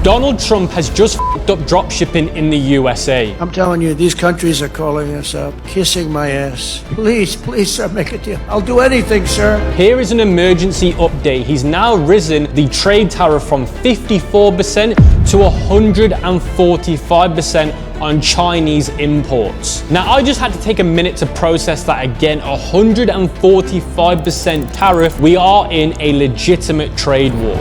Donald Trump has just f***ed up dropshipping in the USA. I'm telling you, these countries are calling us up, kissing my ass. Please, please, sir, make a deal. I'll do anything, sir. Here is an emergency update. He's now risen the trade tariff from 54% to 145% on Chinese imports. Now, I just had to take a minute to process that again. 145% tariff. We are in a legitimate trade war.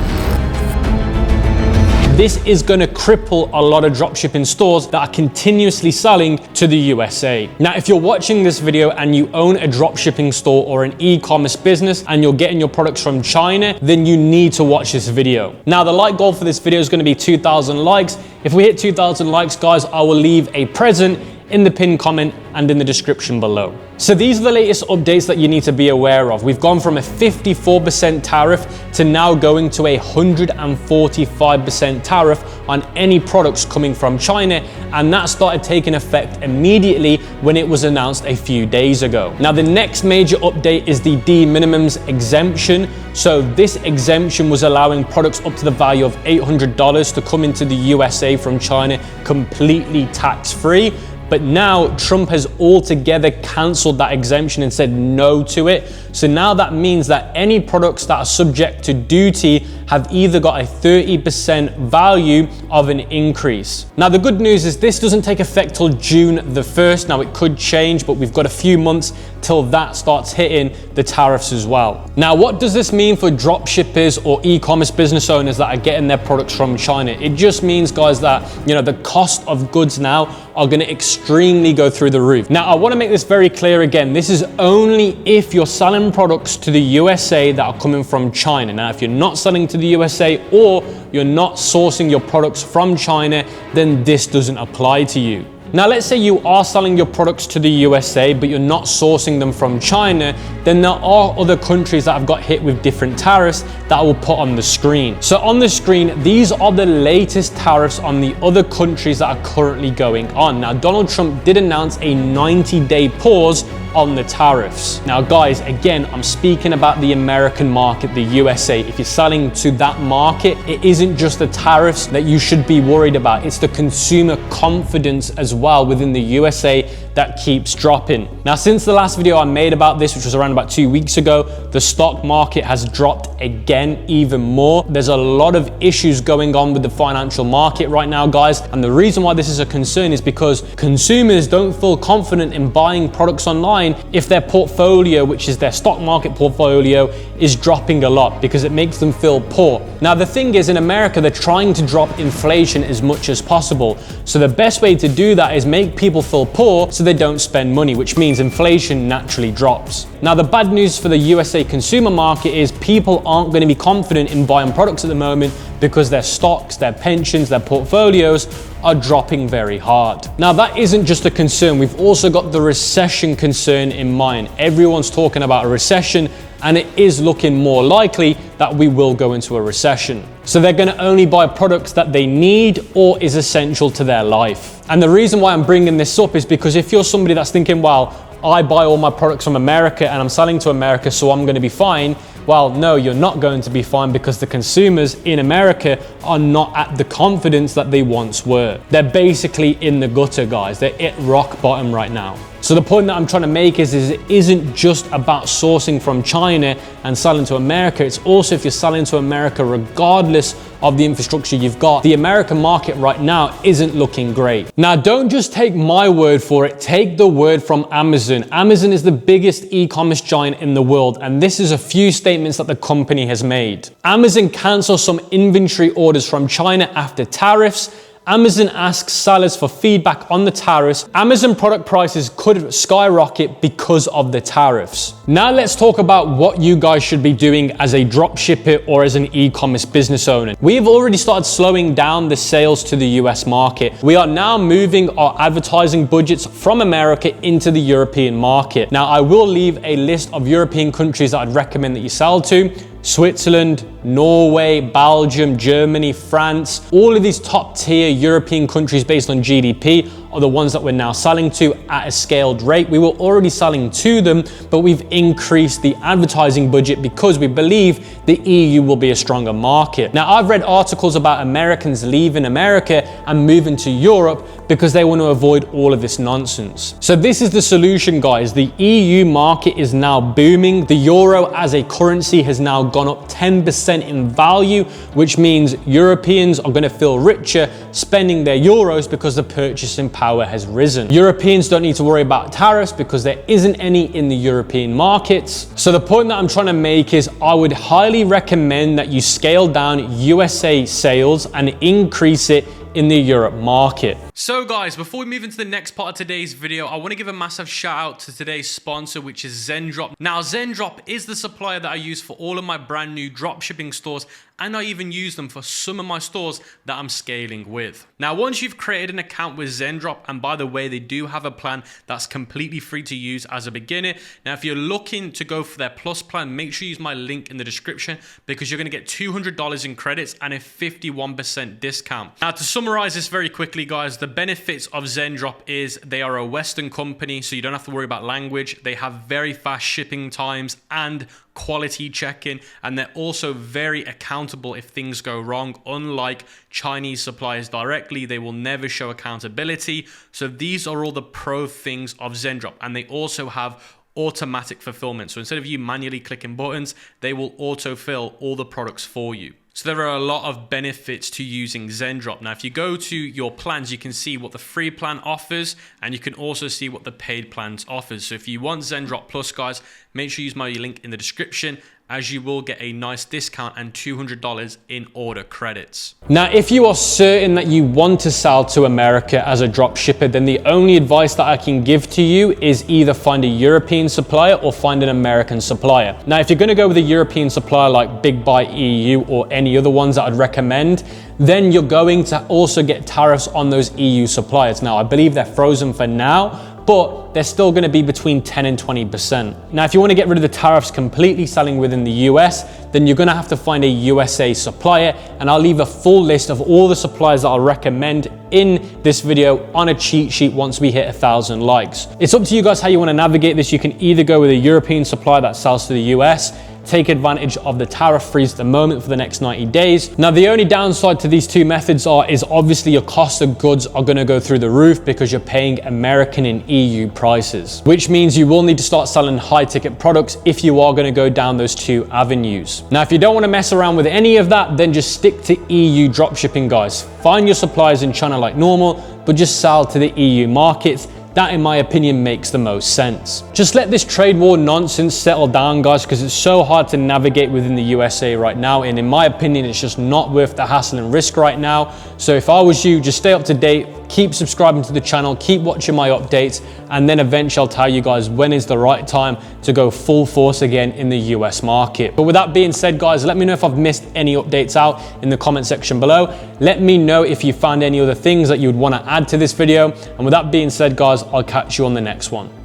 This is going to cripple a lot of dropshipping stores that are continuously selling to the USA. Now, if you're watching this video and you own a dropshipping store or an e-commerce business and you're getting your products from China, then you need to watch this video. Now, the like goal for this video is going to be 2,000 likes. If we hit 2,000 likes, guys, I will leave a present in the pinned comment and in the description below. So these are the latest updates that you need to be aware of. We've gone from a 54% tariff to now going to a 145% tariff on any products coming from China, and that started taking effect immediately when it was announced a few days ago. Now, the next major update is the de minimis exemption. So this exemption was allowing products up to the value of $800 to come into the USA from China completely tax-free. But now Trump has altogether cancelled that exemption and said no to it. So now that means that any products that are subject to duty have either got a 30% value of an increase. Now, the good news is this doesn't take effect till June the 1st. Now, it could change, but we've got a few months till that starts hitting the tariffs as well. Now, what does this mean for drop shippers or e-commerce business owners that are getting their products from China? It just means, guys, that, the cost of goods now are going to extremely go through the roof. Now, I want to make this very clear again. This is only if you're selling products to the USA that are coming from China. Now, if you're not selling to the USA or you're not sourcing your products from China, then this doesn't apply to you. Now, let's say you are selling your products to the USA, but you're not sourcing them from China, then there are other countries that have got hit with different tariffs that I will put on the screen. So on the screen, these are the latest tariffs on the other countries that are currently going on. Now, Donald Trump did announce a 90-day pause on the tariffs. Now, guys, again, I'm speaking about the American market, the USA. If you're selling to that market, it isn't just the tariffs that you should be worried about. It's the consumer confidence as well within the USA that keeps dropping. Now, since the last video I made about this, which was around about 2 weeks ago, the stock market has dropped again even more. There's a lot of issues going on with the financial market right now, guys. And the reason why this is a concern is because consumers don't feel confident in buying products online if their portfolio, which is their stock market portfolio, is dropping a lot, because it makes them feel poor. Now, the thing is, in America, they're trying to drop inflation as much as possible. So the best way to do that is make people feel poor so they don't spend money, which means inflation naturally drops. Now, the bad news for the USA consumer market is people aren't going to be confident in buying products at the moment because their stocks, their pensions, their portfolios are dropping very hard. Now, that isn't just a concern. We've also got the recession concern in mind. Everyone's talking about a recession, and it is looking more likely that we will go into a recession. So they're going to only buy products that they need or is essential to their life. And the reason why I'm bringing this up is because if you're somebody that's thinking, well, I buy all my products from America and I'm selling to America, so I'm going to be fine. Well, no, you're not going to be fine, because the consumers in America are not at the confidence that they once were. They're basically in the gutter, guys. They're at rock bottom right now. So the point that I'm trying to make is it isn't just about sourcing from China and selling to America. It's also if you're selling to America, regardless of the infrastructure you've got, the American market right now isn't looking great. Now, don't just take my word for it. Take the word from Amazon. Amazon is the biggest e-commerce giant in the world, and this is a few statements that the company has made. Amazon canceled some inventory orders from China after tariffs. Amazon asks sellers for feedback on the tariffs. Amazon product prices could skyrocket because of the tariffs. Now let's talk about what you guys should be doing as a drop shipper or as an e-commerce business owner. We've already started slowing down the sales to the US market. We are now moving our advertising budgets from America into the European market. Now, I will leave a list of European countries that I'd recommend that you sell to. Switzerland, Norway, Belgium, Germany, France, all of these top tier European countries based on GDP are the ones that we're now selling to at a scaled rate. We were already selling to them, but we've increased the advertising budget because we believe the EU will be a stronger market. Now, I've read articles about Americans leaving America and moving to Europe because they want to avoid all of this nonsense. So this is the solution, guys. The EU market is now booming. The euro as a currency has now gone up 10% in value, which means Europeans are going to feel richer spending their euros because the purchasing power has risen. Europeans don't need to worry about tariffs because there isn't any in the European markets. So the point that I'm trying to make is I would highly recommend that you scale down USA sales and increase it in the Europe market. So guys, before we move into the next part of today's video, I want to give a massive shout out to today's sponsor, which is Zendrop. Now, Zendrop is the supplier that I use for all of my brand new dropshipping stores, and I even use them for some of my stores that I'm scaling with. Now, once you've created an account with Zendrop, and by the way, they do have a plan that's completely free to use as a beginner. Now, if you're looking to go for their plus plan, make sure you use my link in the description because you're going to get $200 in credits and a 51% discount. Now, to summarize this very quickly, guys, the benefits of Zendrop is they are a Western company, so you don't have to worry about language. They have very fast shipping times and quality check-in, and they're also very accountable if things go wrong. Unlike Chinese suppliers directly, they will never show accountability. So these are all the pro things of Zendrop, and they also have automatic fulfillment. So instead of you manually clicking buttons, they will autofill all the products for you. So there are a lot of benefits to using Zendrop. Now, if you go to your plans, you can see what the free plan offers, and you can also see what the paid plans offers. So if you want Zendrop Plus, guys, make sure you use my link in the description, as you will get a nice discount and $200 in order credits. Now, if you are certain that you want to sell to America as a drop shipper, then the only advice that I can give to you is either find a European supplier or find an American supplier. Now, if you're going to go with a European supplier like Big Buy EU or any other ones that I'd recommend, then you're going to also get tariffs on those EU suppliers. Now, I believe they're frozen for now, but they're still going to be between 10 and 20%. Now, if you want to get rid of the tariffs completely selling within the US, then you're going to have to find a USA supplier, and I'll leave a full list of all the suppliers that I'll recommend in this video on a cheat sheet once we hit 1,000 likes. It's up to you guys how you want to navigate this. You can either go with a European supplier that sells to the US, take advantage of the tariff freeze at the moment for the next 90 days. Now, the only downside to these two methods is obviously your cost of goods are going to go through the roof because you're paying American and EU prices, which means you will need to start selling high ticket products if you are going to go down those two avenues. Now, if you don't want to mess around with any of that, then just stick to EU dropshipping, guys. Find your suppliers in China like normal, but just sell to the EU markets. That, in my opinion, makes the most sense. Just let this trade war nonsense settle down, guys, because it's so hard to navigate within the USA right now. And in my opinion, it's just not worth the hassle and risk right now. So if I was you, just stay up to date, keep subscribing to the channel, keep watching my updates, and then eventually I'll tell you guys when is the right time to go full force again in the US market. But with that being said, guys, let me know if I've missed any updates out in the comment section below. Let me know if you found any other things that you would want to add to this video. And with that being said, guys, I'll catch you on the next one.